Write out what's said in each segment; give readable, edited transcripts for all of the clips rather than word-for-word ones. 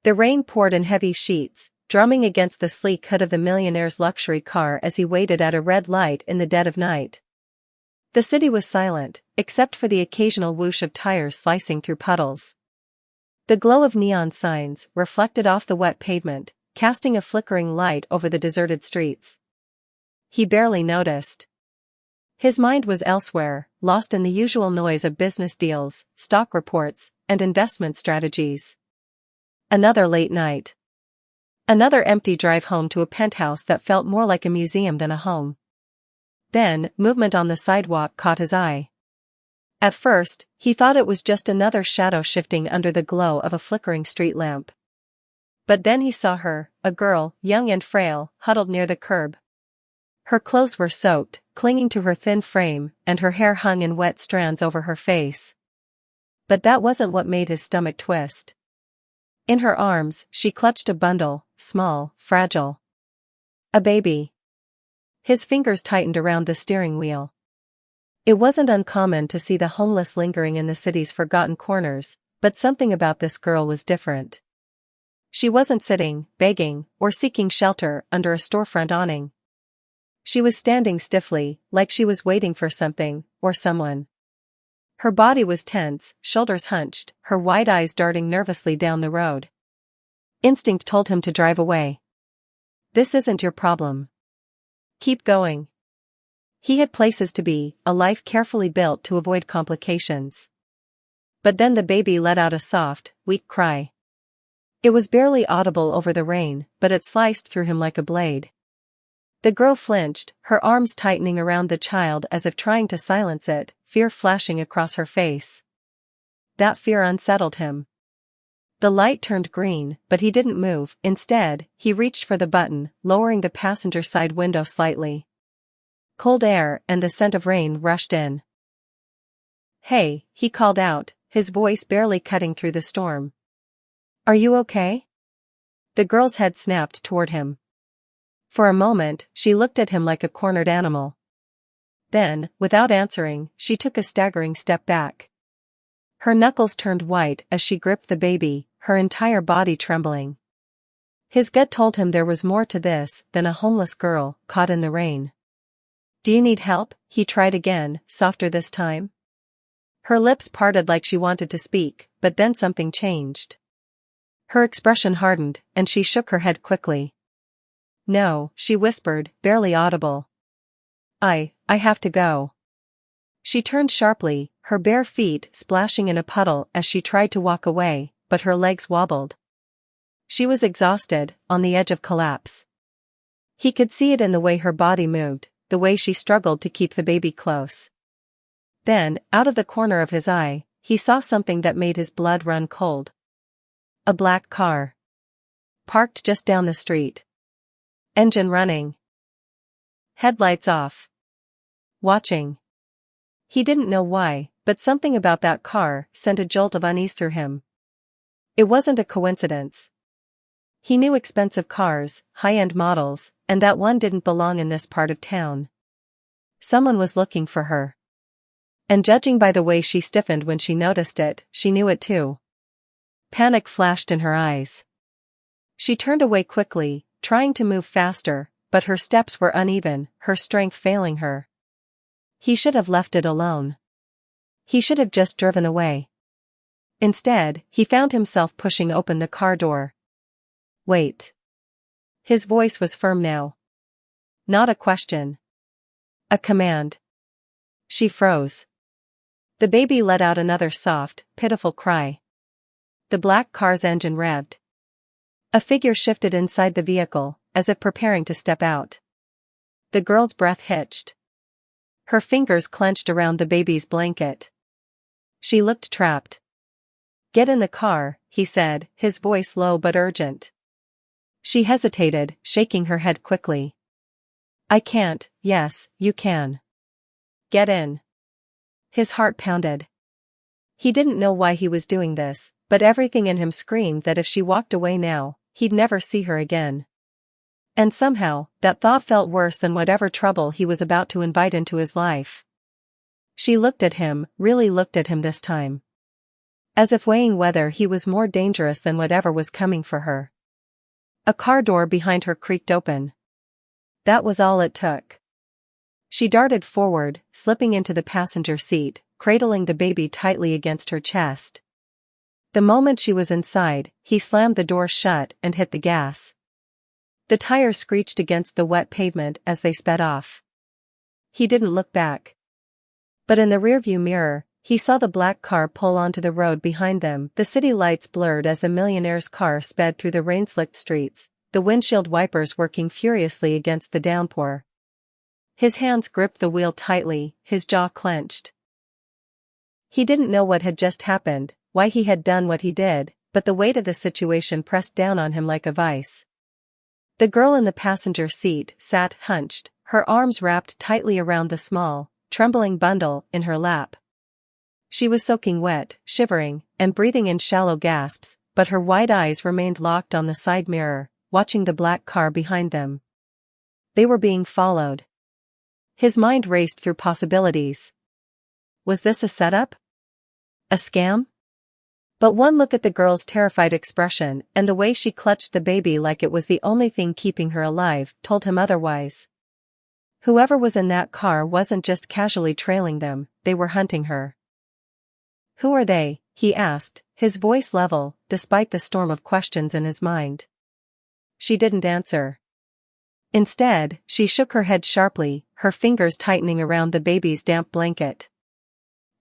The rain poured in heavy sheets, drumming against the sleek hood of the millionaire's luxury car as he waited at a red light in the dead of night. The city was silent, except for the occasional whoosh of tires slicing through puddles. The glow of neon signs reflected off the wet pavement, casting a flickering light over the deserted streets. He barely noticed. His mind was elsewhere, lost in the usual noise of business deals, stock reports, and investment strategies. Another late night. Another empty drive home to a penthouse that felt more like a museum than a home. Then, movement on the sidewalk caught his eye. At first, he thought it was just another shadow shifting under the glow of a flickering street lamp. But then he saw her, a girl, young and frail, huddled near the curb. Her clothes were soaked, clinging to her thin frame, and her hair hung in wet strands over her face. But that wasn't what made his stomach twist. In her arms, she clutched a bundle, small, fragile. A baby. His fingers tightened around the steering wheel. It wasn't uncommon to see the homeless lingering in the city's forgotten corners, but something about this girl was different. She wasn't sitting, begging, or seeking shelter under a storefront awning. She was standing stiffly, like she was waiting for something, or someone. Her body was tense, shoulders hunched, her wide eyes darting nervously down the road. Instinct told him to drive away. This isn't your problem. Keep going. He had places to be, a life carefully built to avoid complications. But then the baby let out a soft, weak cry. It was barely audible over the rain, but it sliced through him like a blade. The girl flinched, her arms tightening around the child as if trying to silence it, fear flashing across her face. That fear unsettled him. The light turned green, but he didn't move. Instead, he reached for the button, lowering the passenger side window slightly. Cold air and the scent of rain rushed in. "Hey," he called out, his voice barely cutting through the storm. "Are you okay?" The girl's head snapped toward him. For a moment, she looked at him like a cornered animal. Then, without answering, she took a staggering step back. Her knuckles turned white as she gripped the baby, her entire body trembling. His gut told him there was more to this than a homeless girl caught in the rain. "Do you need help?" he tried again, softer this time. Her lips parted like she wanted to speak, but then something changed. Her expression hardened, and she shook her head quickly. "No," she whispered, barely audible. I have to go." She turned sharply, her bare feet splashing in a puddle as she tried to walk away, but her legs wobbled. She was exhausted, on the edge of collapse. He could see it in the way her body moved, the way she struggled to keep the baby close. Then, out of the corner of his eye, he saw something that made his blood run cold. A black car. Parked just down the street. Engine running. Headlights off. Watching. He didn't know why, but something about that car sent a jolt of unease through him. It wasn't a coincidence. He knew expensive cars, high-end models, and that one didn't belong in this part of town. Someone was looking for her. And judging by the way she stiffened when she noticed it, she knew it too. Panic flashed in her eyes. She turned away quickly, trying to move faster, but her steps were uneven, her strength failing her. He should have left it alone. He should have just driven away. Instead, he found himself pushing open the car door. "Wait." His voice was firm now. Not a question. A command. She froze. The baby let out another soft, pitiful cry. The black car's engine revved. A figure shifted inside the vehicle, as if preparing to step out. The girl's breath hitched. Her fingers clenched around the baby's blanket. She looked trapped. "Get in the car," he said, his voice low but urgent. She hesitated, shaking her head quickly. "I can't." "Yes, you can. Get in." His heart pounded. He didn't know why he was doing this, but everything in him screamed that if she walked away now, he'd never see her again. And somehow, that thought felt worse than whatever trouble he was about to invite into his life. She looked at him, really looked at him this time. as if weighing whether he was more dangerous than whatever was coming for her. A car door behind her creaked open. That was all it took. She darted forward, slipping into the passenger seat, cradling the baby tightly against her chest. The moment she was inside, he slammed the door shut and hit the gas. The tires screeched against the wet pavement as they sped off. He didn't look back. But in the rearview mirror, he saw the black car pull onto the road behind them. The city lights blurred as the millionaire's car sped through the rain-slicked streets, the windshield wipers working furiously against the downpour. His hands gripped the wheel tightly, his jaw clenched. He didn't know what had just happened, why he had done what he did, but the weight of the situation pressed down on him like a vice. The girl in the passenger seat sat hunched, her arms wrapped tightly around the small, trembling bundle in her lap. She was soaking wet, shivering, and breathing in shallow gasps, but her wide eyes remained locked on the side mirror, watching the black car behind them. They were being followed. His mind raced through possibilities. Was this a setup? A scam? But one look at the girl's terrified expression and the way she clutched the baby like it was the only thing keeping her alive told him otherwise. Whoever was in that car wasn't just casually trailing them, they were hunting her. Who are they? He asked, his voice level, despite the storm of questions in his mind. She didn't answer. Instead, she shook her head sharply, her fingers tightening around the baby's damp blanket.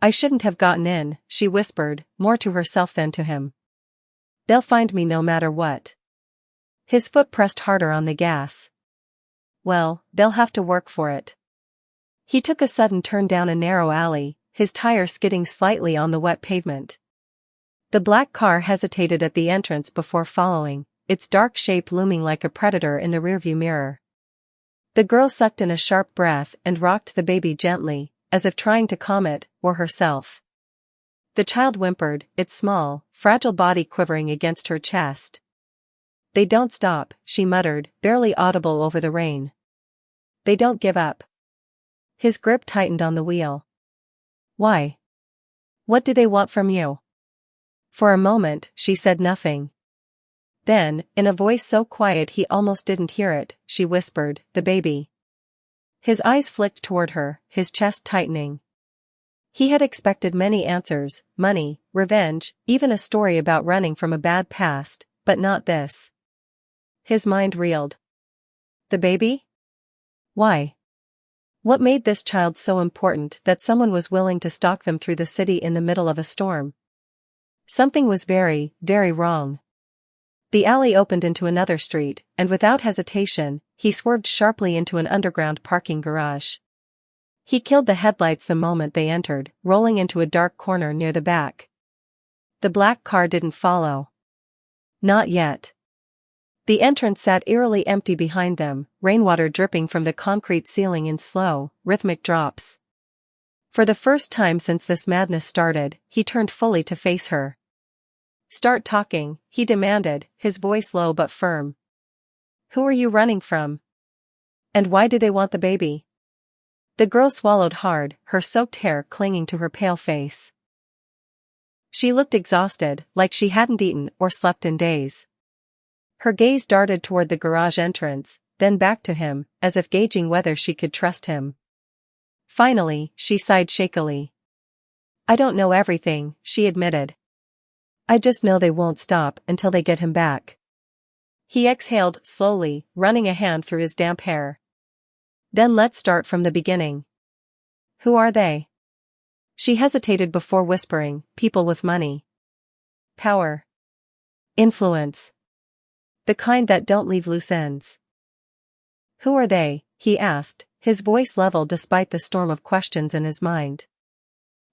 I shouldn't have gotten in, she whispered, more to herself than to him. They'll find me no matter what. His foot pressed harder on the gas. Well, they'll have to work for it. He took a sudden turn down a narrow alley, his tire skidding slightly on the wet pavement. The black car hesitated at the entrance before following, its dark shape looming like a predator in the rearview mirror. The girl sucked in a sharp breath and rocked the baby gently, as if trying to calm it, or herself. The child whimpered, its small, fragile body quivering against her chest. They don't stop, she muttered, barely audible over the rain. They don't give up. His grip tightened on the wheel. Why? What do they want from you? For a moment, she said nothing. Then, in a voice so quiet he almost didn't hear it, she whispered, the baby. His eyes flicked toward her, his chest tightening. He had expected many answers, money, revenge, even a story about running from a bad past, but not this. His mind reeled. The baby? Why? What made this child so important that someone was willing to stalk them through the city in the middle of a storm? Something was very, very wrong. The alley opened into another street, and without hesitation, he swerved sharply into an underground parking garage. He killed the headlights the moment they entered, rolling into a dark corner near the back. The black car didn't follow. Not yet. The entrance sat eerily empty behind them, rainwater dripping from the concrete ceiling in slow, rhythmic drops. For the first time since this madness started, he turned fully to face her. Start talking, he demanded, his voice low but firm. Who are you running from? And why do they want the baby? The girl swallowed hard, her soaked hair clinging to her pale face. She looked exhausted, like she hadn't eaten or slept in days. Her gaze darted toward the garage entrance, then back to him, as if gauging whether she could trust him. Finally, she sighed shakily. I don't know everything, she admitted. I just know they won't stop until they get him back. He exhaled slowly, running a hand through his damp hair. Then let's start from the beginning. Who are they? She hesitated before whispering, people with money. Power. Influence. The kind that don't leave loose ends. Who are they? He asked, his voice level despite the storm of questions in his mind.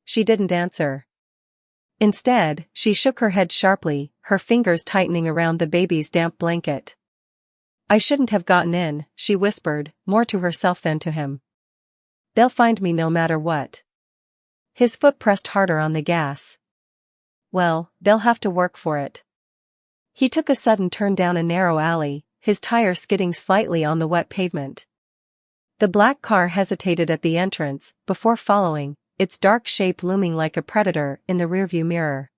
She didn't answer. Instead, she shook her head sharply, her fingers tightening around the baby's damp blanket. I shouldn't have gotten in, she whispered, more to herself than to him. They'll find me no matter what. His foot pressed harder on the gas. Well, they'll have to work for it. He took a sudden turn down a narrow alley, his tire skidding slightly on the wet pavement. The black car hesitated at the entrance, before following, its dark shape looming like a predator in the rearview mirror.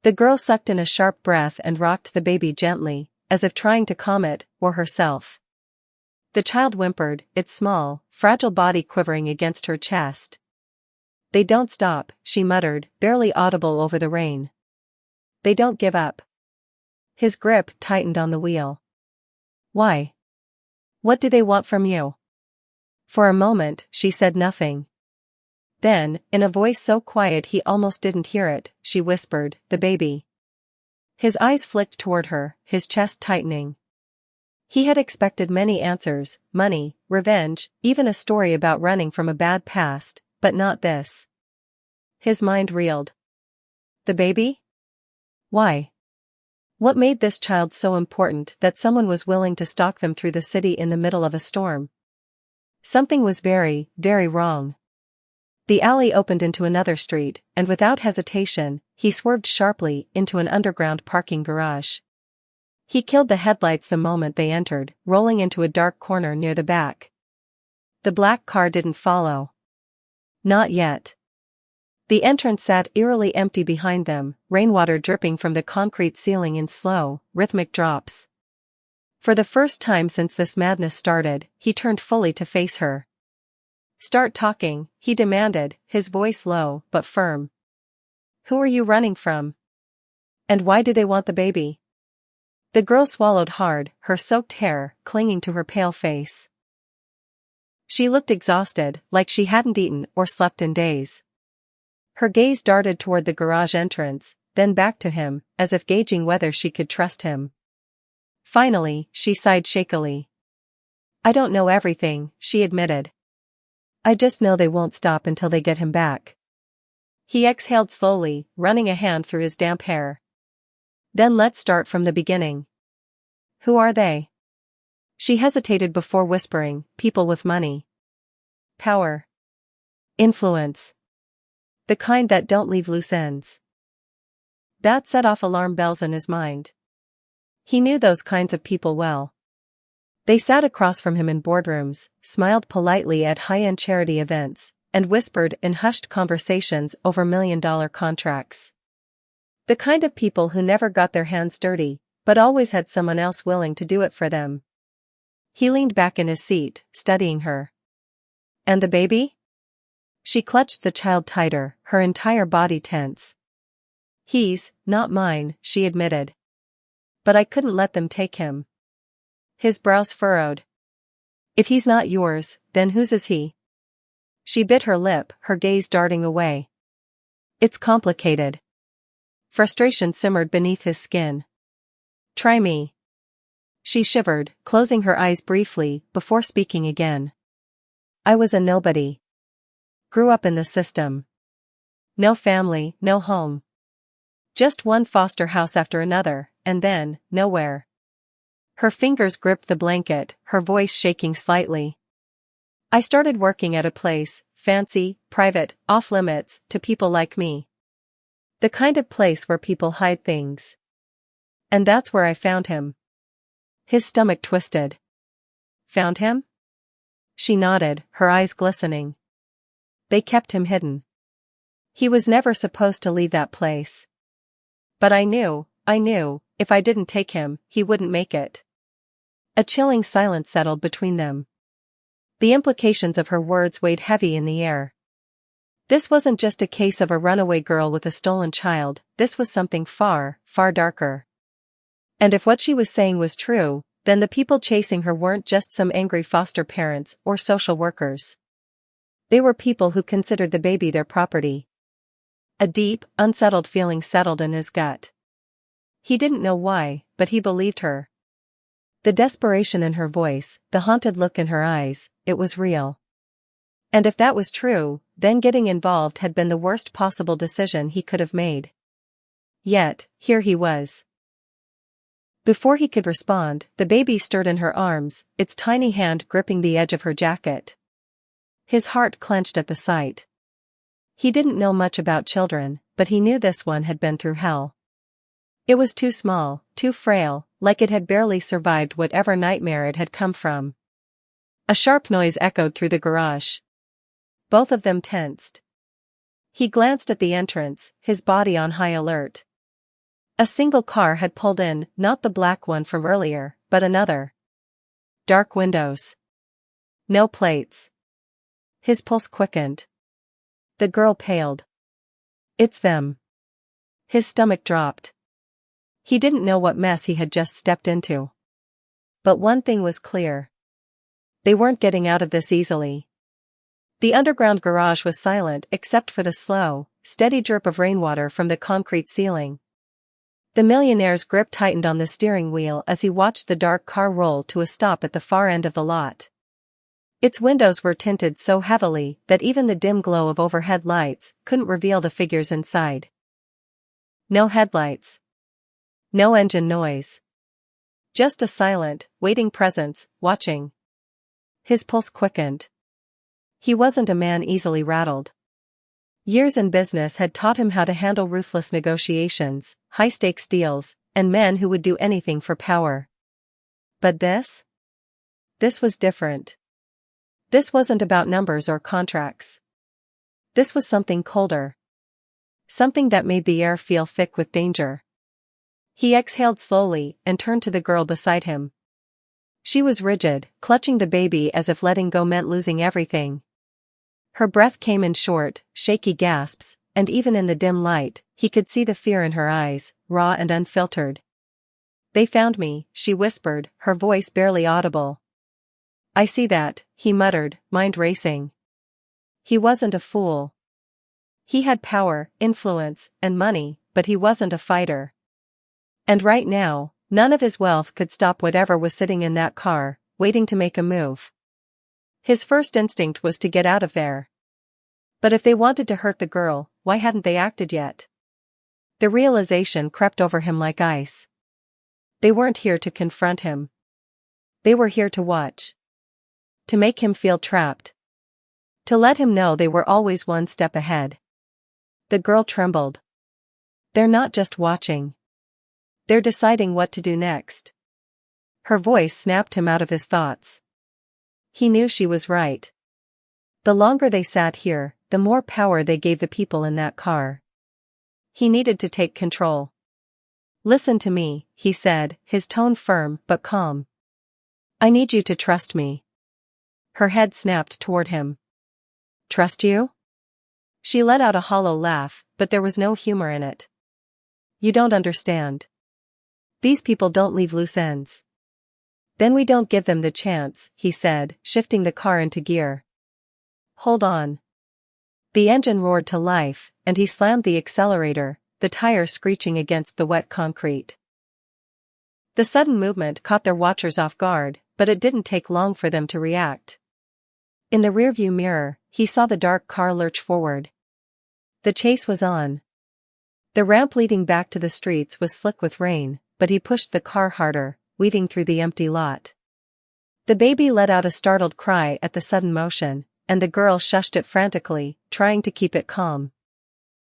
The girl sucked in a sharp breath and rocked the baby gently, as if trying to calm it, or herself. The child whimpered, its small, fragile body quivering against her chest. "They don't stop," she muttered, barely audible over the rain. "They don't give up." His grip tightened on the wheel. "Why? What do they want from you?" For a moment, she said nothing. Then, in a voice so quiet he almost didn't hear it, she whispered, "The baby." His eyes flicked toward her, his chest tightening. He had expected many answers, money, revenge, even a story about running from a bad past, but not this. His mind reeled. The baby? Why? What made this child so important that someone was willing to stalk them through the city in the middle of a storm? Something was very, very wrong. The alley opened into another street, and without hesitation, he swerved sharply into an underground parking garage. He killed the headlights the moment they entered, rolling into a dark corner near the back. The black car didn't follow. Not yet. The entrance sat eerily empty behind them, rainwater dripping from the concrete ceiling in slow, rhythmic drops. For the first time since this madness started, he turned fully to face her. "Start talking," he demanded, his voice low, but firm. "Who are you running from? And why do they want the baby?" The girl swallowed hard, her soaked hair clinging to her pale face. She looked exhausted, like she hadn't eaten or slept in days. Her gaze darted toward the garage entrance, then back to him, as if gauging whether she could trust him. Finally, she sighed shakily. "I don't know everything," she admitted. "I just know they won't stop until they get him back." He exhaled slowly, running a hand through his damp hair. "Then let's start from the beginning. Who are they?" She hesitated before whispering, "People with money. Power. Influence. The kind that don't leave loose ends." That set off alarm bells in his mind. He knew those kinds of people well. They sat across from him in boardrooms, smiled politely at high-end charity events, and whispered in hushed conversations over million-dollar contracts. The kind of people who never got their hands dirty, but always had someone else willing to do it for them. He leaned back in his seat, studying her. "And the baby?" She clutched the child tighter, her entire body tense. "He's not mine," she admitted. "But I couldn't let them take him." His brows furrowed. "If he's not yours, then whose is he?" She bit her lip, her gaze darting away. "It's complicated." Frustration simmered beneath his skin. "Try me." She shivered, closing her eyes briefly, before speaking again. "I was a nobody. Grew up in the system. No family, no home. Just one foster house after another, and then, nowhere." Her fingers gripped the blanket, her voice shaking slightly. "I started working at a place, fancy, private, off-limits, to people like me. The kind of place where people hide things. And that's where I found him." His stomach twisted. "Found him?" She nodded, her eyes glistening. "They kept him hidden. He was never supposed to leave that place. But I knew, if I didn't take him, he wouldn't make it." A chilling silence settled between them. The implications of her words weighed heavy in the air. This wasn't just a case of a runaway girl with a stolen child, this was something far, far darker. And if what she was saying was true, then the people chasing her weren't just some angry foster parents or social workers. They were people who considered the baby their property. A deep, unsettled feeling settled in his gut. He didn't know why, but he believed her. The desperation in her voice, the haunted look in her eyes, it was real. And if that was true, then getting involved had been the worst possible decision he could have made. Yet, here he was. Before he could respond, the baby stirred in her arms, its tiny hand gripping the edge of her jacket. His heart clenched at the sight. He didn't know much about children, but he knew this one had been through hell. It was too small, too frail, like it had barely survived whatever nightmare it had come from. A sharp noise echoed through the garage. Both of them tensed. He glanced at the entrance, his body on high alert. A single car had pulled in, not the black one from earlier, but another. Dark windows. No plates. His pulse quickened. The girl paled. It's them. His stomach dropped. He didn't know what mess he had just stepped into. But one thing was clear. They weren't getting out of this easily. The underground garage was silent except for the slow, steady drip of rainwater from the concrete ceiling. The millionaire's grip tightened on the steering wheel as he watched the dark car roll to a stop at the far end of the lot. Its windows were tinted so heavily that even the dim glow of overhead lights couldn't reveal the figures inside. No headlights. No engine noise. Just a silent, waiting presence, watching. His pulse quickened. He wasn't a man easily rattled. Years in business had taught him how to handle ruthless negotiations, high-stakes deals, and men who would do anything for power. But this? This was different. This wasn't about numbers or contracts. This was something colder. Something that made the air feel thick with danger. He exhaled slowly and turned to the girl beside him. She was rigid, clutching the baby as if letting go meant losing everything. Her breath came in short, shaky gasps, and even in the dim light, he could see the fear in her eyes, raw and unfiltered. "They found me," she whispered, her voice barely audible. "I see that," he muttered, mind racing. He wasn't a fool. He had power, influence, and money, but he wasn't a fighter. And right now, none of his wealth could stop whatever was sitting in that car, waiting to make a move. His first instinct was to get out of there. But if they wanted to hurt the girl, why hadn't they acted yet? The realization crept over him like ice. They weren't here to confront him. They were here to watch. To make him feel trapped. To let him know they were always one step ahead. The girl trembled. They're not just watching. They're deciding what to do next. Her voice snapped him out of his thoughts. He knew she was right. The longer they sat here, the more power they gave the people in that car. He needed to take control. "Listen to me," he said, his tone firm but calm. "I need you to trust me." Her head snapped toward him. "Trust you?" She let out a hollow laugh, but there was no humor in it. "You don't understand. These people don't leave loose ends." "Then we don't give them the chance," he said, shifting the car into gear. "Hold on." The engine roared to life, and he slammed the accelerator, the tire screeching against the wet concrete. The sudden movement caught their watchers off guard, but it didn't take long for them to react. In the rearview mirror, he saw the dark car lurch forward. The chase was on. The ramp leading back to the streets was slick with rain, but he pushed the car harder, weaving through the empty lot. The baby let out a startled cry at the sudden motion, and the girl shushed it frantically, trying to keep it calm.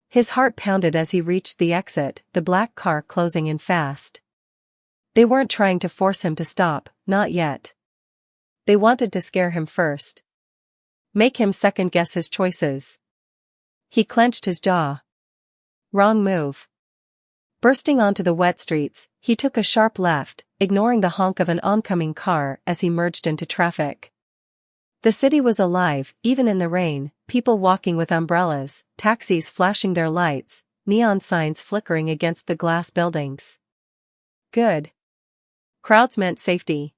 His heart pounded as he reached the exit, the black car closing in fast. They weren't trying to force him to stop, not yet. They wanted to scare him first. Make him second-guess his choices. He clenched his jaw. Wrong move. Bursting onto the wet streets, he took a sharp left, ignoring the honk of an oncoming car as he merged into traffic. The city was alive, even in the rain, people walking with umbrellas, taxis flashing their lights, neon signs flickering against the glass buildings. Good. Crowds meant safety.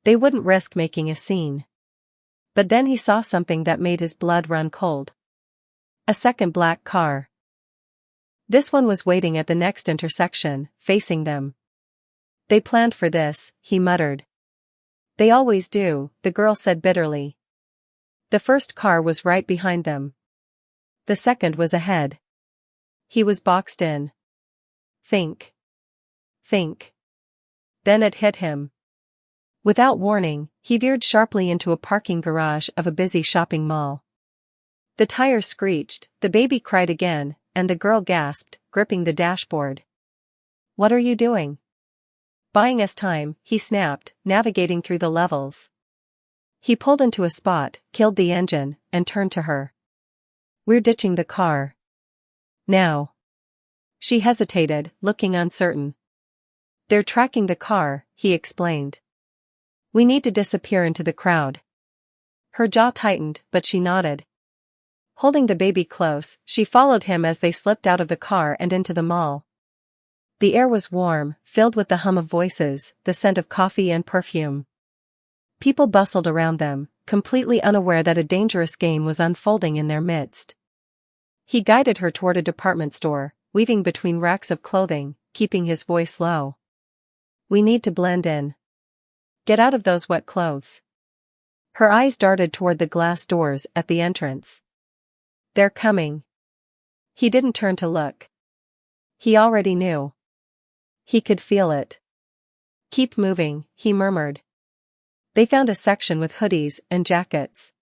They wouldn't risk making a scene. But then he saw something that made his blood run cold. A second black car. This one was waiting at the next intersection, facing them. "They planned for this," he muttered. "They always do," the girl said bitterly. The first car was right behind them. The second was ahead. He was boxed in. Think. Think. Then it hit him. Without warning, he veered sharply into a parking garage of a busy shopping mall. The tires screeched, the baby cried again, and the girl gasped, gripping the dashboard. "What are you doing?" "Buying us time," he snapped, navigating through the levels. He pulled into a spot, killed the engine, and turned to her. "We're ditching the car. Now." She hesitated, looking uncertain. They're tracking the car, he explained. We need to disappear into the crowd. Her jaw tightened, but she nodded. Holding the baby close, she followed him as they slipped out of the car and into the mall. The air was warm, filled with the hum of voices, the scent of coffee and perfume. People bustled around them, completely unaware that a dangerous game was unfolding in their midst. He guided her toward a department store, weaving between racks of clothing, keeping his voice low. We need to blend in. Get out of those wet clothes. Her eyes darted toward the glass doors at the entrance. They're coming. He didn't turn to look. He already knew. He could feel it. Keep moving, he murmured. They found a section with hoodies and jackets.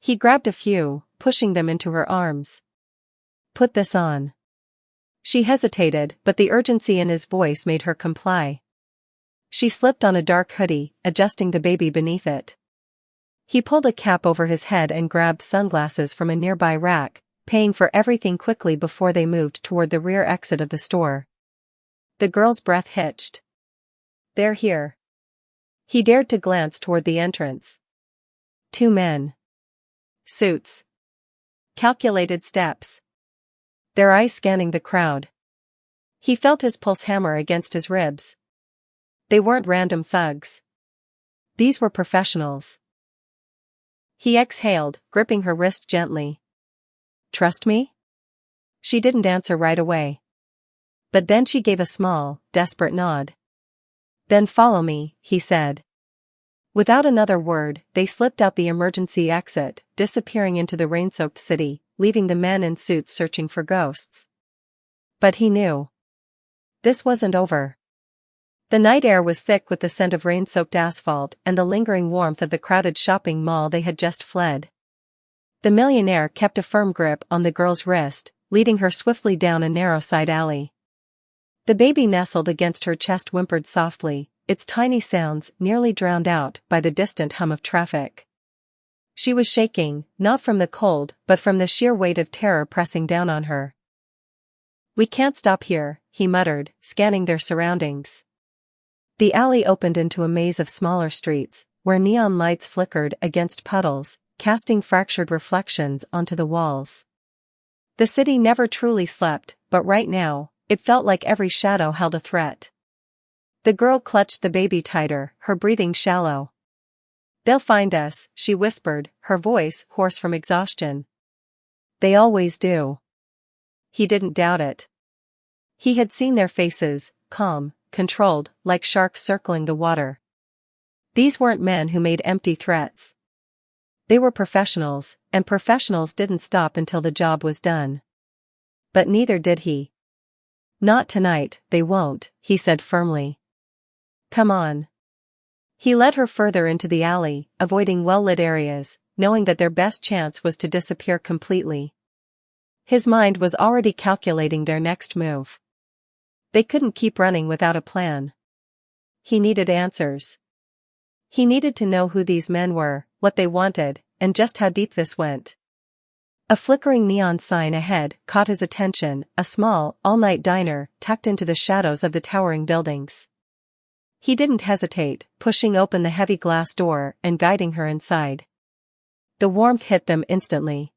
He grabbed a few, pushing them into her arms. Put this on. She hesitated, but the urgency in his voice made her comply. She slipped on a dark hoodie, adjusting the baby beneath it. He pulled a cap over his head and grabbed sunglasses from a nearby rack, paying for everything quickly before they moved toward the rear exit of the store. The girl's breath hitched. They're here. He dared to glance toward the entrance. 2 men. Suits. Calculated steps. Their eyes scanning the crowd. He felt his pulse hammer against his ribs. They weren't random thugs. These were professionals. He exhaled, gripping her wrist gently. Trust me? She didn't answer right away. But then she gave a small, desperate nod. Then follow me, he said. Without another word, they slipped out the emergency exit, disappearing into the rain-soaked city, leaving the men in suits searching for ghosts. But he knew. This wasn't over. The night air was thick with the scent of rain-soaked asphalt and the lingering warmth of the crowded shopping mall they had just fled. The millionaire kept a firm grip on the girl's wrist, leading her swiftly down a narrow side alley. The baby nestled against her chest whimpered softly, its tiny sounds nearly drowned out by the distant hum of traffic. She was shaking, not from the cold but from the sheer weight of terror pressing down on her. We can't stop here, he muttered, scanning their surroundings. The alley opened into a maze of smaller streets, where neon lights flickered against puddles, casting fractured reflections onto the walls. The city never truly slept, but right now, it felt like every shadow held a threat. The girl clutched the baby tighter, her breathing shallow. They'll find us, she whispered, her voice hoarse from exhaustion. They always do. He didn't doubt it. He had seen their faces, calm, controlled, like sharks circling the water. These weren't men who made empty threats. They were professionals, and professionals didn't stop until the job was done. But neither did he. Not tonight, they won't, he said firmly. Come on. He led her further into the alley, avoiding well-lit areas, knowing that their best chance was to disappear completely. His mind was already calculating their next move. They couldn't keep running without a plan. He needed answers. He needed to know who these men were, what they wanted, and just how deep this went. A flickering neon sign ahead caught his attention, a small, all-night diner, tucked into the shadows of the towering buildings. He didn't hesitate, pushing open the heavy glass door and guiding her inside. The warmth hit them instantly.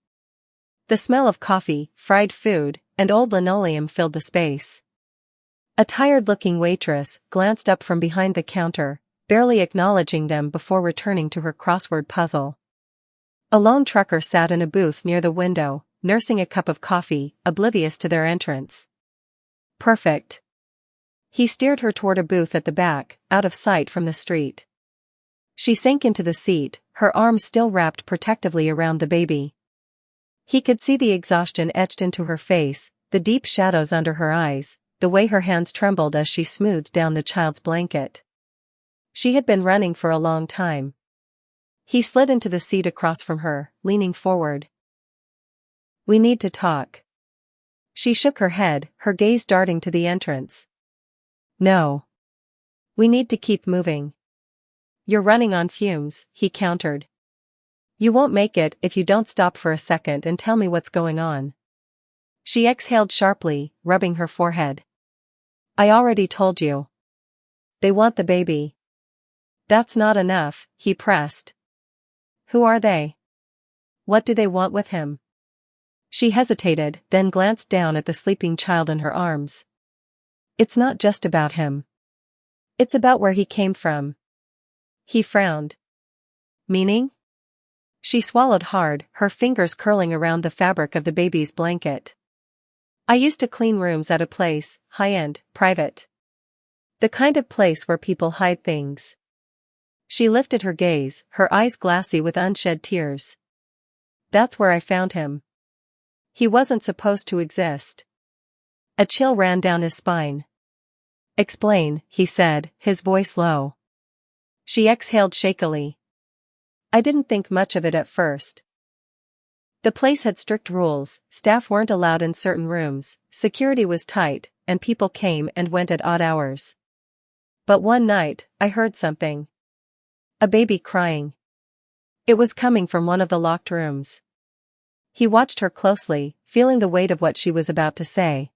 The smell of coffee, fried food, and old linoleum filled the space. A tired-looking waitress glanced up from behind the counter, barely acknowledging them before returning to her crossword puzzle. A lone trucker sat in a booth near the window, nursing a cup of coffee, oblivious to their entrance. Perfect. He steered her toward a booth at the back, out of sight from the street. She sank into the seat, her arms still wrapped protectively around the baby. He could see the exhaustion etched into her face, the deep shadows under her eyes, the way her hands trembled as she smoothed down the child's blanket. She had been running for a long time. He slid into the seat across from her, leaning forward. We need to talk. She shook her head, her gaze darting to the entrance. No. We need to keep moving. You're running on fumes, he countered. You won't make it if you don't stop for a second and tell me what's going on. She exhaled sharply, rubbing her forehead. I already told you. They want the baby. That's not enough, he pressed. Who are they? What do they want with him? She hesitated, then glanced down at the sleeping child in her arms. It's not just about him. It's about where he came from. He frowned. Meaning? She swallowed hard, her fingers curling around the fabric of the baby's blanket. I used to clean rooms at a place, high-end, private. The kind of place where people hide things. She lifted her gaze, her eyes glassy with unshed tears. That's where I found him. He wasn't supposed to exist. A chill ran down his spine. Explain, he said, his voice low. She exhaled shakily. I didn't think much of it at first. The place had strict rules, staff weren't allowed in certain rooms, security was tight, and people came and went at odd hours. But one night, I heard something. A baby crying. It was coming from one of the locked rooms. He watched her closely, feeling the weight of what she was about to say.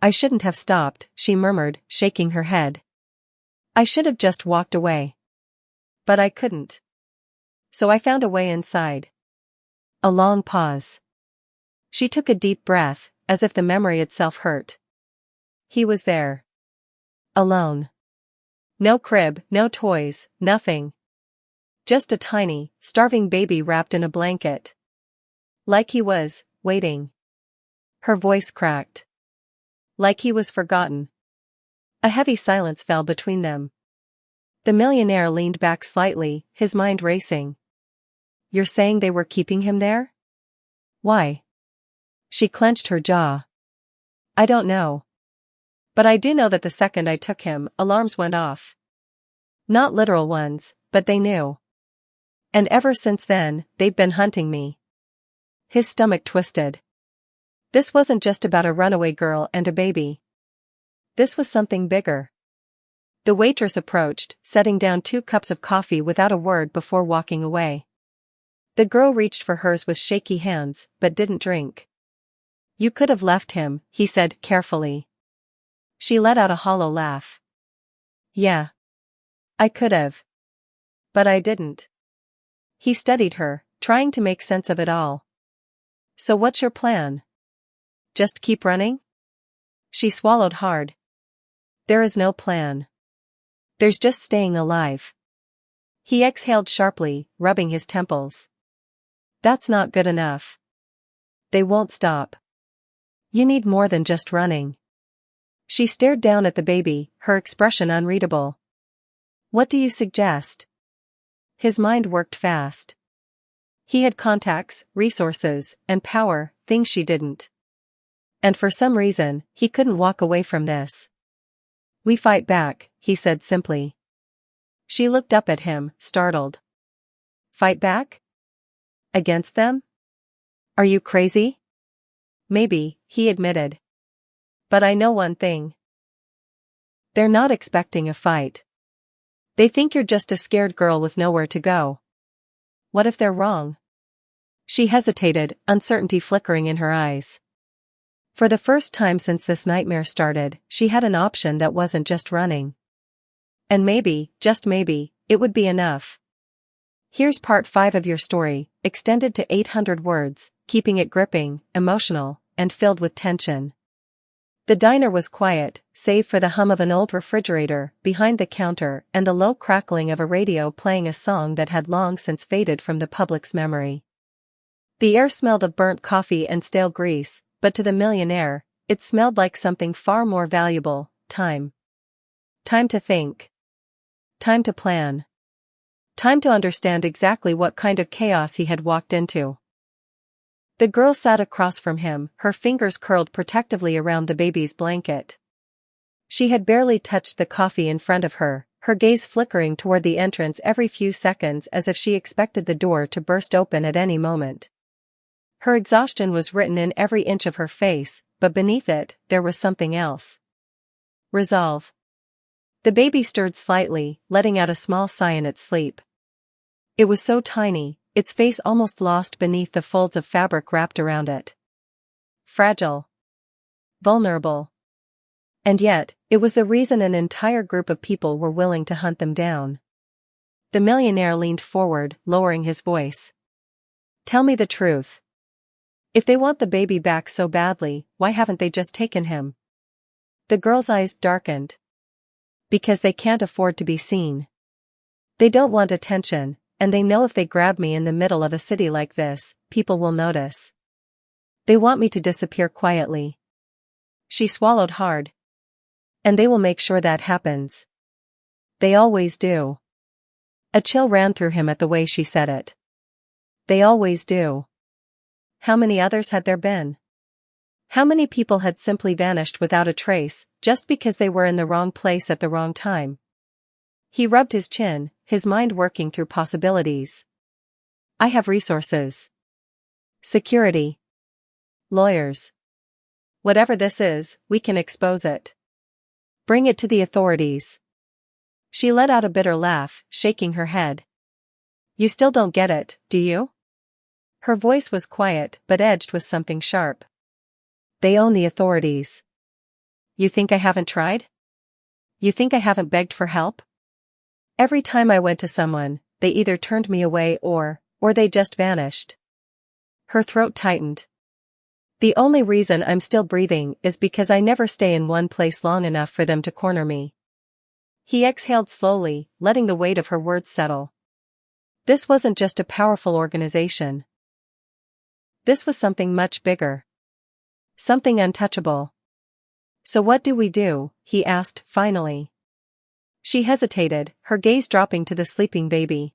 I shouldn't have stopped, she murmured, shaking her head. I should have just walked away. But I couldn't. So I found a way inside. A long pause. She took a deep breath, as if the memory itself hurt. He was there. Alone. No crib, no toys, nothing. Just a tiny, starving baby wrapped in a blanket. Like he was, waiting. Her voice cracked. Like he was forgotten. A heavy silence fell between them. The millionaire leaned back slightly, his mind racing. You're saying they were keeping him there? Why? She clenched her jaw. I don't know. But I do know that the second I took him, alarms went off. Not literal ones, but they knew. And ever since then, they've been hunting me. His stomach twisted. This wasn't just about a runaway girl and a baby. This was something bigger. The waitress approached, setting down 2 cups of coffee without a word before walking away. The girl reached for hers with shaky hands, but didn't drink. You could have left him, he said carefully. She let out a hollow laugh. Yeah. I could have. But I didn't. He studied her, trying to make sense of it all. So what's your plan? Just keep running? She swallowed hard. There is no plan. There's just staying alive. He exhaled sharply, rubbing his temples. That's not good enough. They won't stop. You need more than just running. She stared down at the baby, her expression unreadable. What do you suggest? His mind worked fast. He had contacts, resources, and power, things she didn't. And for some reason, he couldn't walk away from this. We fight back, he said simply. She looked up at him, startled. Fight back? Against them? Are you crazy? Maybe, he admitted. But I know one thing. They're not expecting a fight. They think you're just a scared girl with nowhere to go. What if they're wrong? She hesitated, uncertainty flickering in her eyes. For the first time since this nightmare started, she had an option that wasn't just running. And maybe, just maybe, it would be enough. Here's part 5 of your story, extended to 800 words, keeping it gripping, emotional, and filled with tension. The diner was quiet, save for the hum of an old refrigerator behind the counter and the low crackling of a radio playing a song that had long since faded from the public's memory. The air smelled of burnt coffee and stale grease, but to the millionaire, it smelled like something far more valuable: time. Time to think. Time to plan. Time to understand exactly what kind of chaos he had walked into. The girl sat across from him, her fingers curled protectively around the baby's blanket. She had barely touched the coffee in front of her, her gaze flickering toward the entrance every few seconds as if she expected the door to burst open at any moment. Her exhaustion was written in every inch of her face, but beneath it, there was something else. Resolve. The baby stirred slightly, letting out a small sigh in its sleep. It was so tiny, its face almost lost beneath the folds of fabric wrapped around it. fragile, vulnerable. And yet, it was the reason an entire group of people were willing to hunt them down. The millionaire leaned forward, lowering his voice. Tell me the truth. If they want the baby back so badly, why haven't they just taken him? The girl's eyes darkened. Because they can't afford to be seen. They don't want attention, and they know if they grab me in the middle of a city like this, people will notice. They want me to disappear quietly. She swallowed hard. And they will make sure that happens. They always do. A chill ran through him at the way she said it. They always do. How many others had there been? How many people had simply vanished without a trace, just because they were in the wrong place at the wrong time? He rubbed his chin, his mind working through possibilities. I have resources. Security. Lawyers. Whatever this is, we can expose it. Bring it to the authorities. She let out a bitter laugh, shaking her head. You still don't get it, do you? Her voice was quiet but edged with something sharp. They own the authorities. You think I haven't tried? You think I haven't begged for help? Every time I went to someone, they either turned me away or they just vanished. Her throat tightened. The only reason I'm still breathing is because I never stay in one place long enough for them to corner me. He exhaled slowly, letting the weight of her words settle. This wasn't just a powerful organization. This was something much bigger. Something untouchable. So what do we do? He asked, finally. She hesitated, her gaze dropping to the sleeping baby.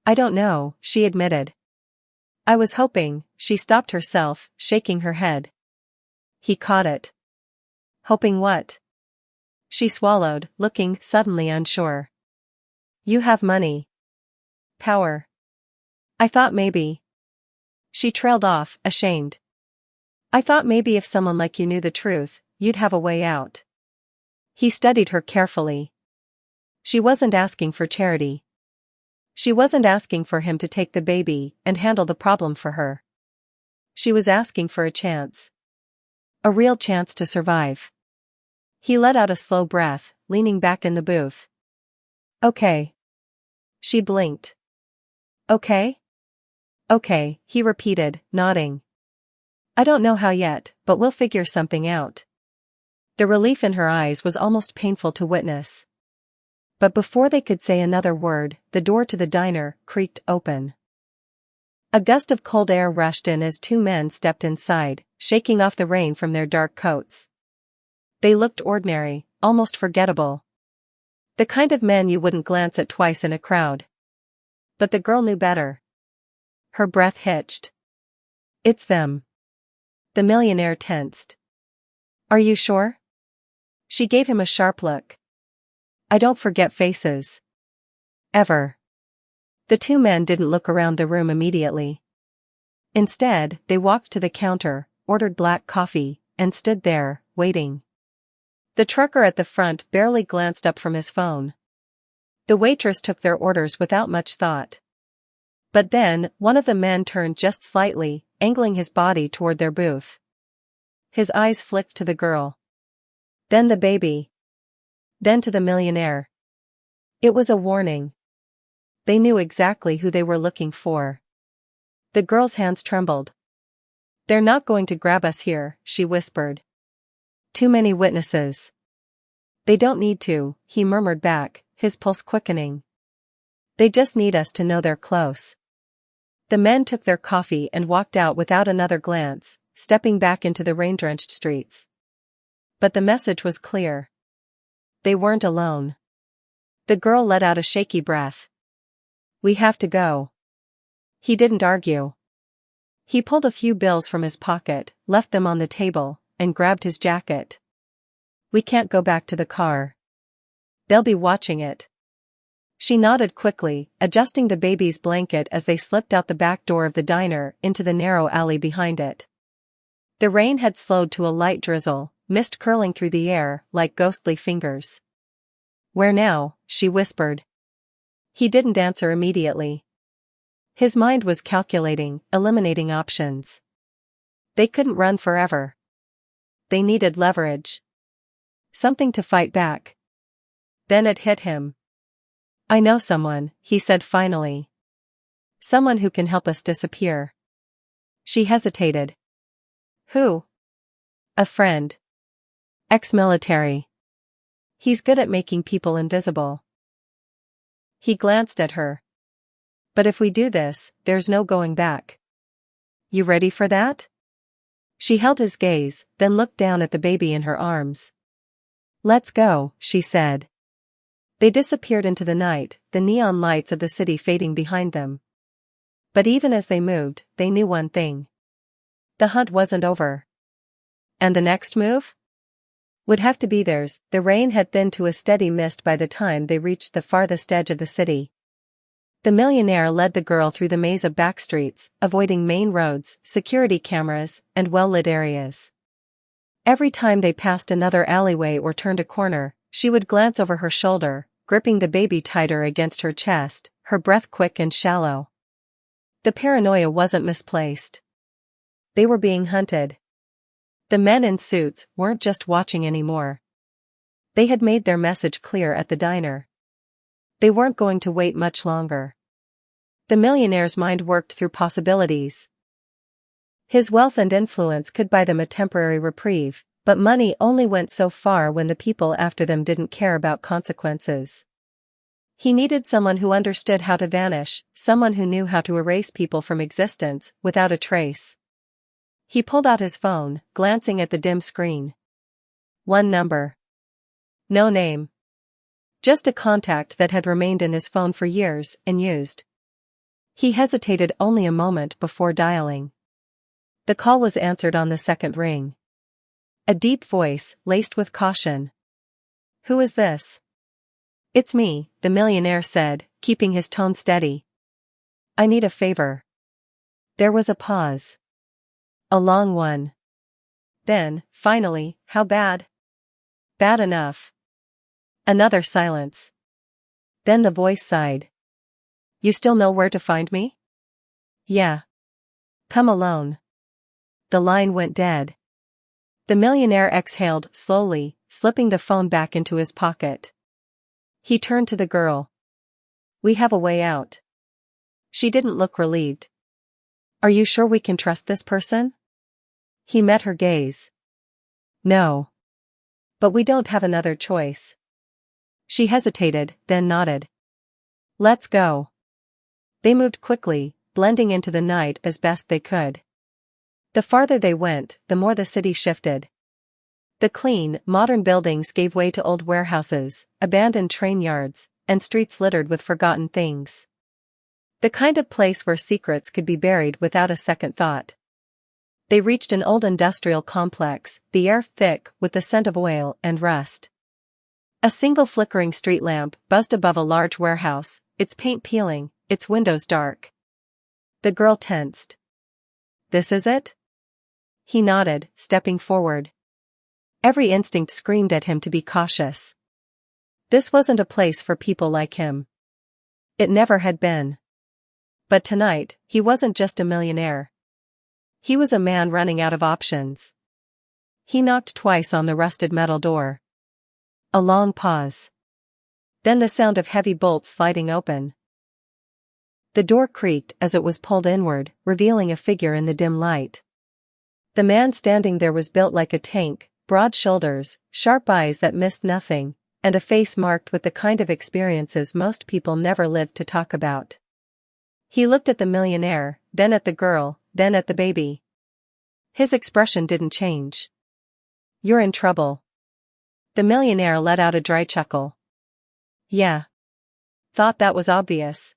I don't know, she admitted. I was hoping. She stopped herself, shaking her head. He caught it. Hoping what? She swallowed, looking suddenly unsure. You have money. Power. I thought maybe. She trailed off, ashamed. I thought maybe if someone like you knew the truth, you'd have a way out. He studied her carefully. She wasn't asking for charity. She wasn't asking for him to take the baby and handle the problem for her. She was asking for a chance. A real chance to survive. He let out a slow breath, leaning back in the booth. Okay. She blinked. Okay? Okay, he repeated, nodding. I don't know how yet, but we'll figure something out. The relief in her eyes was almost painful to witness. But before they could say another word, the door to the diner creaked open. A gust of cold air rushed in as two men stepped inside, shaking off the rain from their dark coats. They looked ordinary, almost forgettable. The kind of men you wouldn't glance at twice in a crowd. But the girl knew better. Her breath hitched. It's them. The millionaire tensed. Are you sure? She gave him a sharp look. I don't forget faces. Ever. The two men didn't look around the room immediately. Instead, they walked to the counter, ordered black coffee, and stood there, waiting. The trucker at the front barely glanced up from his phone. The waitress took their orders without much thought. But then, one of the men turned just slightly, angling his body toward their booth. His eyes flicked to the girl. Then the baby. Then to the millionaire. It was a warning. They knew exactly who they were looking for. The girl's hands trembled. They're not going to grab us here, she whispered. Too many witnesses. They don't need to, he murmured back, his pulse quickening. They just need us to know they're close. The men took their coffee and walked out without another glance, stepping back into the rain-drenched streets. But the message was clear. They weren't alone. The girl let out a shaky breath. We have to go. He didn't argue. He pulled a few bills from his pocket, left them on the table, and grabbed his jacket. We can't go back to the car. They'll be watching it. She nodded quickly, adjusting the baby's blanket as they slipped out the back door of the diner into the narrow alley behind it. The rain had slowed to a light drizzle, mist curling through the air like ghostly fingers. Where now? She whispered. He didn't answer immediately. His mind was calculating, eliminating options. They couldn't run forever. They needed leverage. Something to fight back. Then it hit him. I know someone, he said finally. Someone who can help us disappear. She hesitated. Who? A friend. Ex-military. He's good at making people invisible. He glanced at her. But if we do this, there's no going back. You ready for that? She held his gaze, then looked down at the baby in her arms. Let's go, she said. They disappeared into the night, the neon lights of the city fading behind them. But even as they moved, they knew one thing. The hunt wasn't over. And the next move? Would have to be theirs. The rain had thinned to a steady mist by the time they reached the farthest edge of the city. The millionaire led the girl through the maze of back streets, avoiding main roads, security cameras, and well-lit areas. Every time they passed another alleyway or turned a corner, she would glance over her shoulder, gripping the baby tighter against her chest, her breath quick and shallow. The paranoia wasn't misplaced. They were being hunted. The men in suits weren't just watching anymore. They had made their message clear at the diner. They weren't going to wait much longer. The millionaire's mind worked through possibilities. His wealth and influence could buy them a temporary reprieve, but money only went so far when the people after them didn't care about consequences. He needed someone who understood how to vanish, someone who knew how to erase people from existence, without a trace. He pulled out his phone, glancing at the dim screen. One number. No name. Just a contact that had remained in his phone for years, unused. He hesitated only a moment before dialing. The call was answered on the second ring. A deep voice, laced with caution. Who is this? It's me, the millionaire said, keeping his tone steady. I need a favor. There was a pause. A long one. Then, finally, how bad? Bad enough. Another silence. Then the voice sighed. You still know where to find me? Yeah. Come alone. The line went dead. The millionaire exhaled slowly, slipping the phone back into his pocket. He turned to the girl. We have a way out. She didn't look relieved. Are you sure we can trust this person? He met her gaze. No. But we don't have another choice. She hesitated, then nodded. Let's go. They moved quickly, blending into the night as best they could. The farther they went, the more the city shifted. The clean, modern buildings gave way to old warehouses, abandoned train yards, and streets littered with forgotten things. The kind of place where secrets could be buried without a second thought. They reached an old industrial complex, the air thick with the scent of oil and rust. A single flickering street lamp buzzed above a large warehouse, its paint peeling, its windows dark. The girl tensed. This is it? He nodded, stepping forward. Every instinct screamed at him to be cautious. This wasn't a place for people like him. It never had been. But tonight, he wasn't just a millionaire. He was a man running out of options. He knocked twice on the rusted metal door. A long pause. Then the sound of heavy bolts sliding open. The door creaked as it was pulled inward, revealing a figure in the dim light. The man standing there was built like a tank, broad shoulders, sharp eyes that missed nothing, and a face marked with the kind of experiences most people never lived to talk about. He looked at the millionaire, then at the girl, then at the baby. His expression didn't change. You're in trouble. The millionaire let out a dry chuckle. Yeah. Thought that was obvious.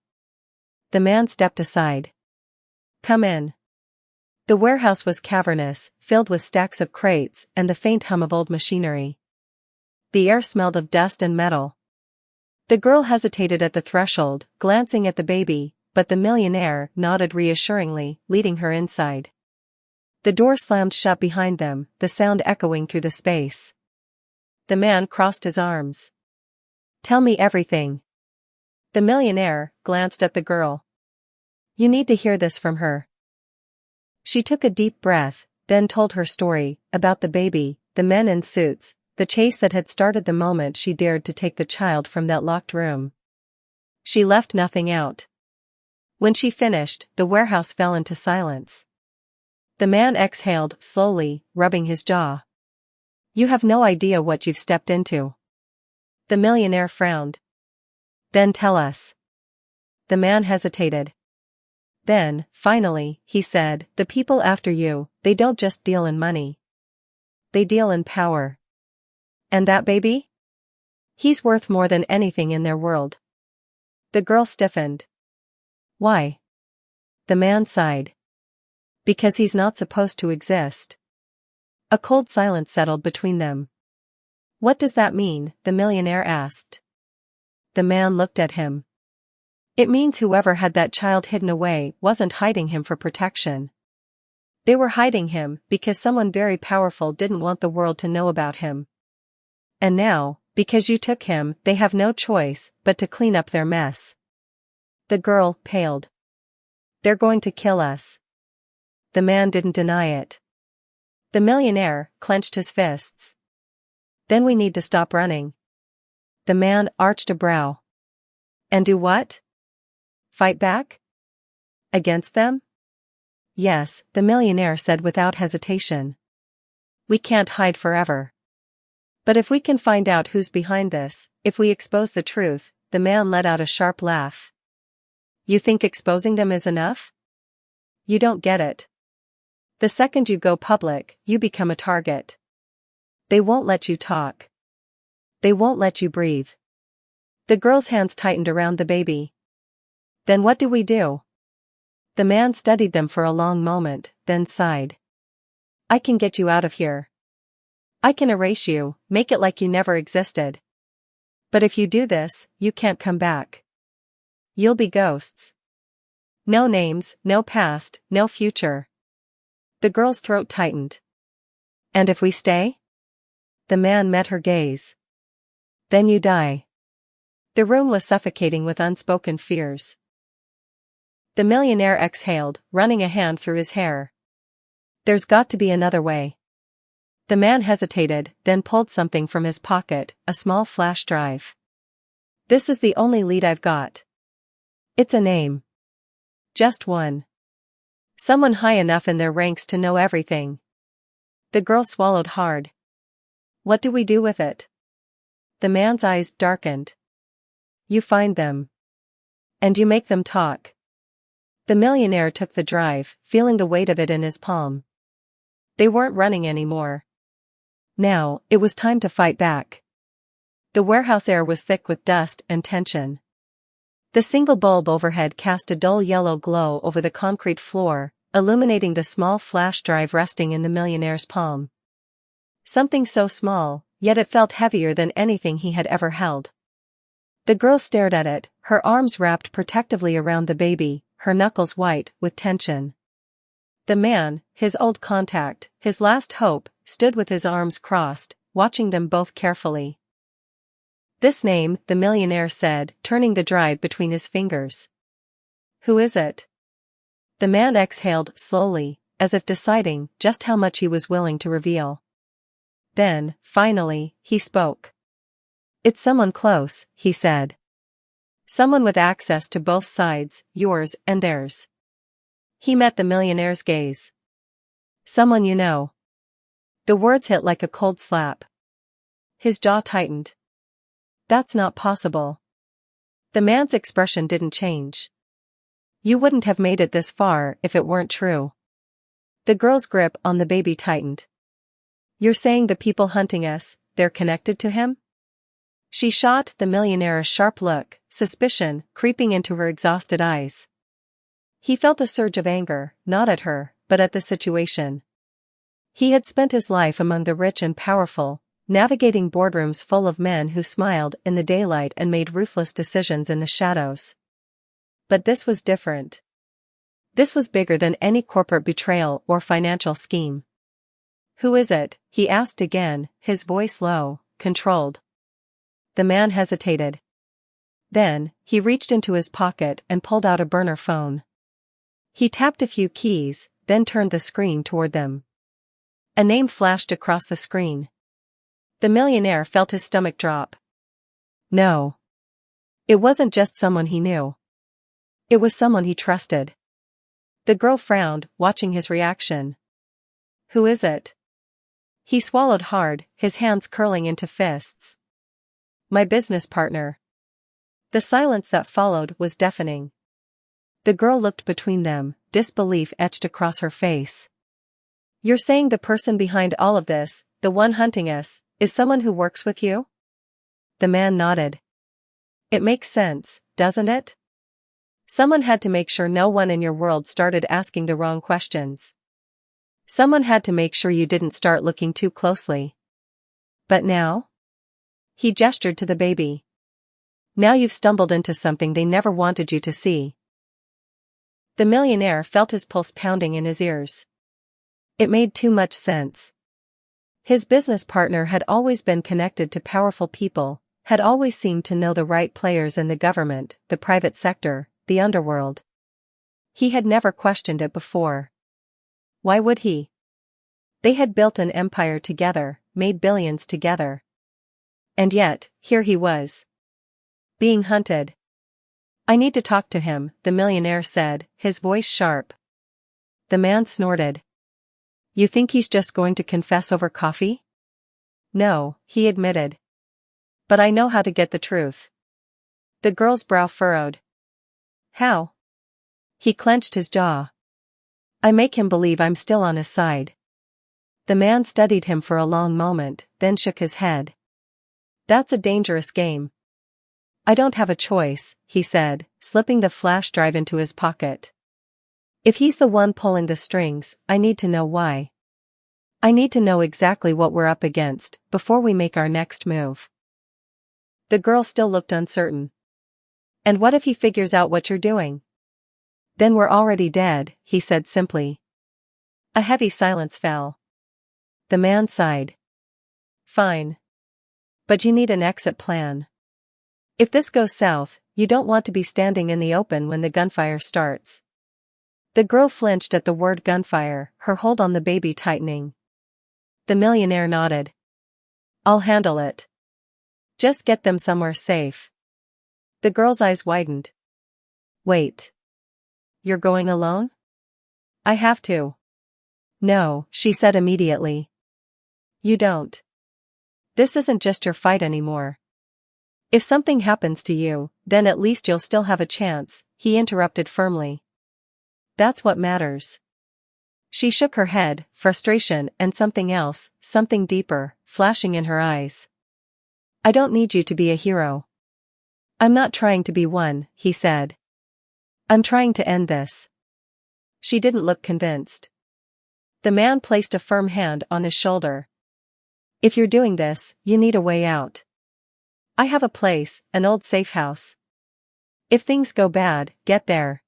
The man stepped aside. Come in. The warehouse was cavernous, filled with stacks of crates and the faint hum of old machinery. The air smelled of dust and metal. The girl hesitated at the threshold, glancing at the baby, but the millionaire nodded reassuringly, leading her inside. The door slammed shut behind them, the sound echoing through the space. The man crossed his arms. Tell me everything. The millionaire glanced at the girl. You need to hear this from her. She took a deep breath, then told her story, about the baby, the men in suits, the chase that had started the moment she dared to take the child from that locked room. She left nothing out. When she finished, the warehouse fell into silence. The man exhaled slowly, rubbing his jaw. "You have no idea what you've stepped into." The millionaire frowned. "Then tell us." The man hesitated. Then, finally, he said, "The people after you, they don't just deal in money. They deal in power. And that baby? He's worth more than anything in their world." The girl stiffened. "Why?" The man sighed. "Because he's not supposed to exist." A cold silence settled between them. "What does that mean?" the millionaire asked. The man looked at him. "It means whoever had that child hidden away wasn't hiding him for protection. They were hiding him because someone very powerful didn't want the world to know about him. And now, because you took him, they have no choice but to clean up their mess." The girl paled. "They're going to kill us." The man didn't deny it. The millionaire clenched his fists. "Then we need to stop running." The man arched a brow. "And do what? Fight back? Against them?" "Yes," the millionaire said without hesitation. "We can't hide forever. But if we can find out who's behind this, if we expose the truth," the man let out a sharp laugh. "You think exposing them is enough? You don't get it. The second you go public, you become a target. They won't let you talk. They won't let you breathe." The girl's hands tightened around the baby. "Then what do we do?" The man studied them for a long moment, then sighed. "I can get you out of here. I can erase you, make it like you never existed. But if you do this, you can't come back. You'll be ghosts. No names, no past, no future." The girl's throat tightened. "And if we stay?" The man met her gaze. "Then you die." The room was suffocating with unspoken fears. The millionaire exhaled, running a hand through his hair. "There's got to be another way." The man hesitated, then pulled something from his pocket, a small flash drive. "This is the only lead I've got. It's a name. Just one. Someone high enough in their ranks to know everything." The girl swallowed hard. "What do we do with it?" The man's eyes darkened. "You find them. And you make them talk." The millionaire took the drive, feeling the weight of it in his palm. They weren't running anymore. Now, it was time to fight back. The warehouse air was thick with dust and tension. The single bulb overhead cast a dull yellow glow over the concrete floor, illuminating the small flash drive resting in the millionaire's palm. Something so small, yet it felt heavier than anything he had ever held. The girl stared at it, her arms wrapped protectively around the baby, her knuckles white with tension. The man, his old contact, his last hope, stood with his arms crossed, watching them both carefully. "This name," the millionaire said, turning the drive between his fingers. "Who is it?" The man exhaled slowly, as if deciding just how much he was willing to reveal. Then, finally, he spoke. "It's someone close," he said. "Someone with access to both sides, yours and theirs." He met the millionaire's gaze. "Someone you know." The words hit like a cold slap. His jaw tightened. "That's not possible." The man's expression didn't change. "You wouldn't have made it this far if it weren't true." The girl's grip on the baby tightened. "You're saying the people hunting us, they're connected to him?" She shot the millionaire a sharp look, suspicion creeping into her exhausted eyes. He felt a surge of anger, not at her, but at the situation. He had spent his life among the rich and powerful, navigating boardrooms full of men who smiled in the daylight and made ruthless decisions in the shadows. But this was different. This was bigger than any corporate betrayal or financial scheme. "Who is it?" he asked again, his voice low, controlled. The man hesitated. Then, he reached into his pocket and pulled out a burner phone. He tapped a few keys, then turned the screen toward them. A name flashed across the screen. The millionaire felt his stomach drop. No. It wasn't just someone he knew. It was someone he trusted. The girl frowned, watching his reaction. Who is it? He swallowed hard, his hands curling into fists. My business partner. The silence that followed was deafening. The girl looked between them, disbelief etched across her face. You're saying the person behind all of this, the one hunting us, is someone who works with you? The man nodded. It makes sense, doesn't it? Someone had to make sure no one in your world started asking the wrong questions. Someone had to make sure you didn't start looking too closely. But now? He gestured to the baby. Now you've stumbled into something they never wanted you to see. The millionaire felt his pulse pounding in his ears. It made too much sense. His business partner had always been connected to powerful people, had always seemed to know the right players in the government, the private sector, the underworld. He had never questioned it before. Why would he? They had built an empire together, made billions together. And yet, here he was. Being hunted. I need to talk to him, the millionaire said, his voice sharp. The man snorted. You think he's just going to confess over coffee? No, he admitted. But I know how to get the truth. The girl's brow furrowed. How? He clenched his jaw. I make him believe I'm still on his side. The man studied him for a long moment, then shook his head. That's a dangerous game. I don't have a choice, he said, slipping the flash drive into his pocket. If he's the one pulling the strings, I need to know why. I need to know exactly what we're up against, before we make our next move. The girl still looked uncertain. And what if he figures out what you're doing? Then we're already dead, he said simply. A heavy silence fell. The man sighed. Fine. But you need an exit plan. If this goes south, you don't want to be standing in the open when the gunfire starts. The girl flinched at the word gunfire, her hold on the baby tightening. The millionaire nodded. I'll handle it. Just get them somewhere safe. The girl's eyes widened. Wait. You're going alone? I have to. No, she said immediately. You don't. This isn't just your fight anymore. If something happens to you, then at least you'll still have a chance, he interrupted firmly. That's what matters. She shook her head, frustration and something else, something deeper, flashing in her eyes. I don't need you to be a hero. I'm not trying to be one, he said. I'm trying to end this. She didn't look convinced. The man placed a firm hand on his shoulder. If you're doing this, you need a way out. I have a place, an old safe house. If things go bad, get there.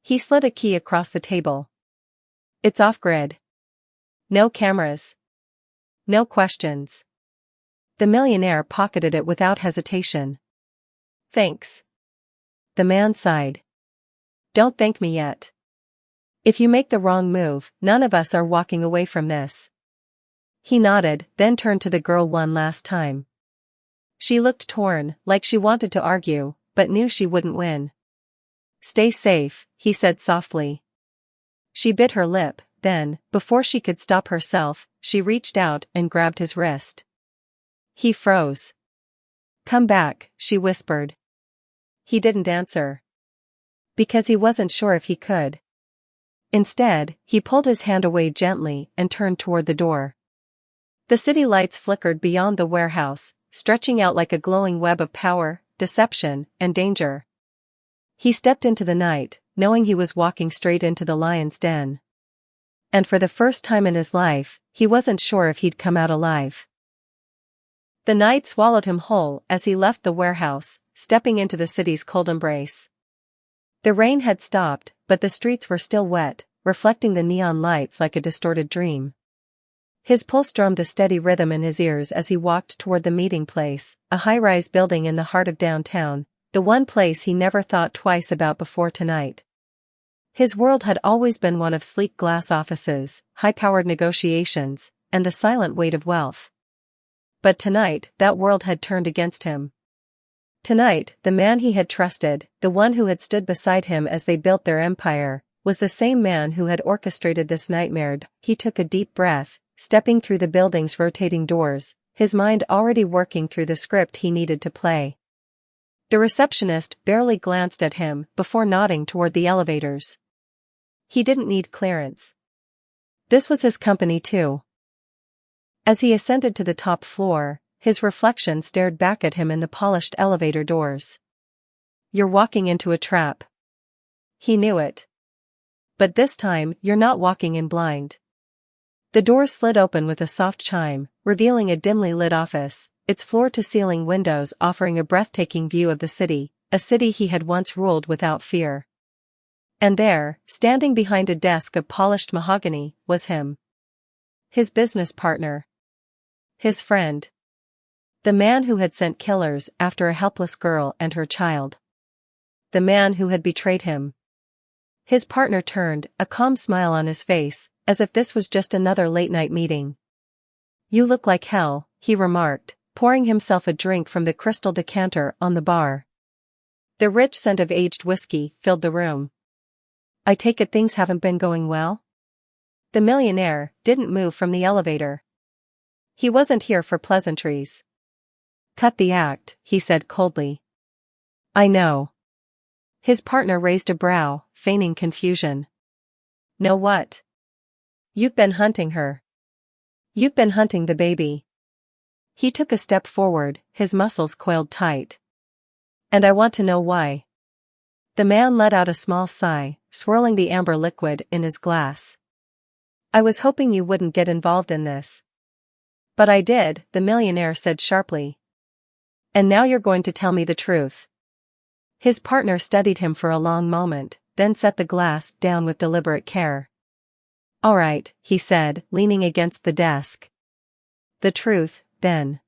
He slid a key across the table. It's off-grid. No cameras. No questions. The millionaire pocketed it without hesitation. Thanks. The man sighed. Don't thank me yet. If you make the wrong move, none of us are walking away from this. He nodded, then turned to the girl one last time. She looked torn, like she wanted to argue, but knew she wouldn't win. Stay safe, he said softly. She bit her lip, then, before she could stop herself, she reached out and grabbed his wrist. He froze. Come back, she whispered. He didn't answer. Because he wasn't sure if he could. Instead, he pulled his hand away gently and turned toward the door. The city lights flickered beyond the warehouse, stretching out like a glowing web of power, deception, and danger. He stepped into the night, knowing he was walking straight into the lion's den. And for the first time in his life, he wasn't sure if he'd come out alive. The night swallowed him whole as he left the warehouse, stepping into the city's cold embrace. The rain had stopped, but the streets were still wet, reflecting the neon lights like a distorted dream. His pulse drummed a steady rhythm in his ears as he walked toward the meeting place, a high-rise building in the heart of downtown, the one place he never thought twice about before tonight. His world had always been one of sleek glass offices, high-powered negotiations, and the silent weight of wealth. But tonight, that world had turned against him. Tonight, the man he had trusted, the one who had stood beside him as they built their empire, was the same man who had orchestrated this nightmare. He took a deep breath, stepping through the building's rotating doors, his mind already working through the script he needed to play. The receptionist barely glanced at him before nodding toward the elevators. He didn't need clearance. This was his company too. As he ascended to the top floor, his reflection stared back at him in the polished elevator doors. You're walking into a trap. He knew it. But this time, you're not walking in blind. The doors slid open with a soft chime, revealing a dimly lit office, its floor-to-ceiling windows offering a breathtaking view of the city, a city he had once ruled without fear. And there, standing behind a desk of polished mahogany, was him. His business partner. His friend. The man who had sent killers after a helpless girl and her child. The man who had betrayed him. His partner turned, a calm smile on his face, as if this was just another late-night meeting. You look like hell, he remarked, pouring himself a drink from the crystal decanter on the bar. The rich scent of aged whiskey filled the room. I take it things haven't been going well? The millionaire didn't move from the elevator. He wasn't here for pleasantries. Cut the act, he said coldly. I know. His partner raised a brow, feigning confusion. Know what? You've been hunting her. You've been hunting the baby. He took a step forward, his muscles coiled tight. And I want to know why. The man let out a small sigh, swirling the amber liquid in his glass. I was hoping you wouldn't get involved in this. But I did, the millionaire said sharply. And now you're going to tell me the truth. His partner studied him for a long moment, then set the glass down with deliberate care. All right, he said, leaning against the desk. The truth, then.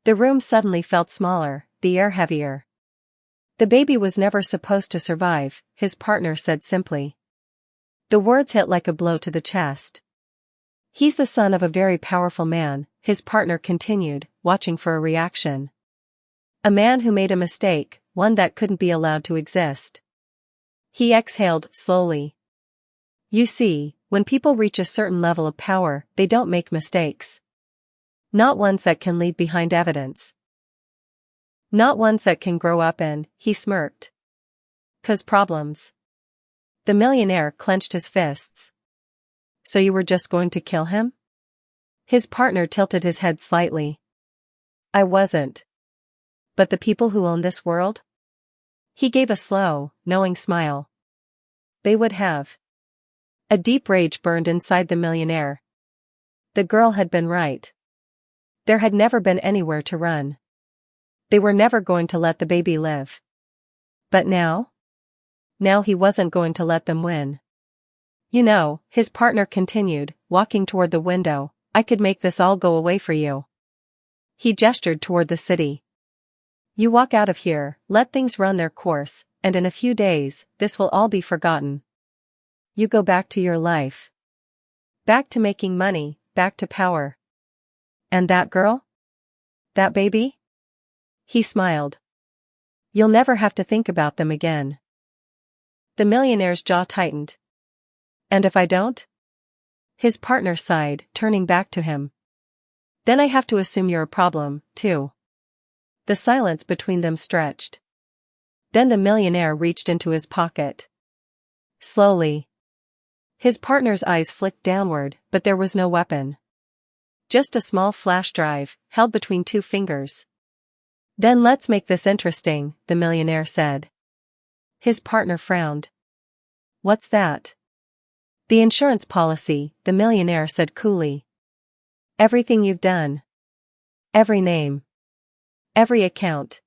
The room suddenly felt smaller, the air heavier. The baby was never supposed to survive, his partner said simply. The words hit like a blow to the chest. He's the son of a very powerful man, his partner continued, watching for a reaction. A man who made a mistake, one that couldn't be allowed to exist. He exhaled slowly. You see, when people reach a certain level of power, they don't make mistakes. Not ones that can leave behind evidence. Not ones that can grow up in, he smirked. 'Cause problems. The millionaire clenched his fists. So you were just going to kill him? His partner tilted his head slightly. I wasn't. But the people who own this world? He gave a slow, knowing smile. They would have. A deep rage burned inside the millionaire. The girl had been right. There had never been anywhere to run. They were never going to let the baby live. But now? Now he wasn't going to let them win. You know, his partner continued, walking toward the window, I could make this all go away for you. He gestured toward the city. You walk out of here, let things run their course, and in a few days, this will all be forgotten. You go back to your life. Back to making money, back to power. And that girl? That baby? He smiled. You'll never have to think about them again. The millionaire's jaw tightened. And if I don't? His partner sighed, turning back to him. Then I have to assume you're a problem, too. The silence between them stretched. Then the millionaire reached into his pocket. Slowly. His partner's eyes flicked downward, but there was no weapon. Just a small flash drive, held between two fingers. Then let's make this interesting, the millionaire said. His partner frowned. What's that? The insurance policy, the millionaire said coolly. Everything you've done. Every name. Every account.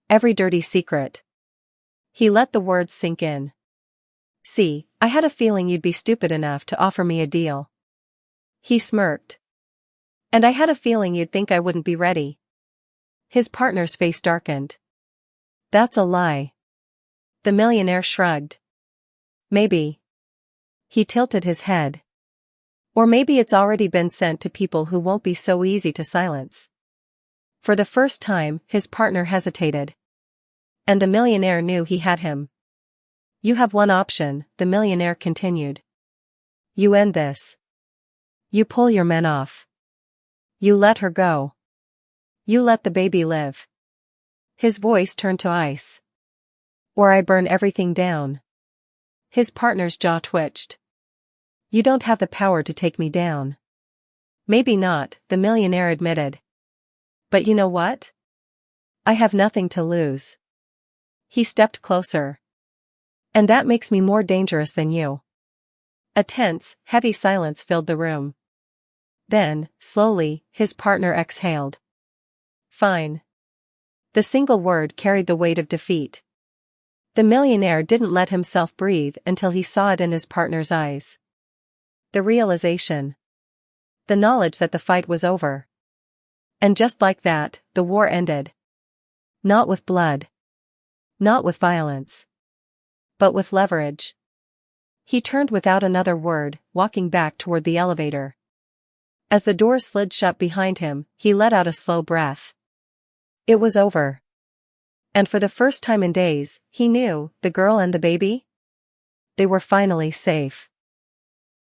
Every dirty secret. He let the words sink in. See, I had a feeling you'd be stupid enough to offer me a deal. He smirked. And I had a feeling you'd think I wouldn't be ready. His partner's face darkened. That's a lie. The millionaire shrugged. Maybe. He tilted his head. Or maybe it's already been sent to people who won't be so easy to silence. For the first time, his partner hesitated. And the millionaire knew he had him. You have one option, the millionaire continued. You end this. You pull your men off. You let her go. You let the baby live. His voice turned to ice. Or I burn everything down. His partner's jaw twitched. You don't have the power to take me down. Maybe not, the millionaire admitted. But you know what? I have nothing to lose. He stepped closer. And that makes me more dangerous than you. A tense, heavy silence filled the room. Then, slowly, his partner exhaled. Fine. The single word carried the weight of defeat. The millionaire didn't let himself breathe until he saw it in his partner's eyes. The realization. The knowledge that the fight was over. And just like that, the war ended. Not with blood. Not with violence. But with leverage. He turned without another word, walking back toward the elevator. As the door slid shut behind him, he let out a slow breath. It was over. And for the first time in days, he knew, the girl and the baby? They were finally safe.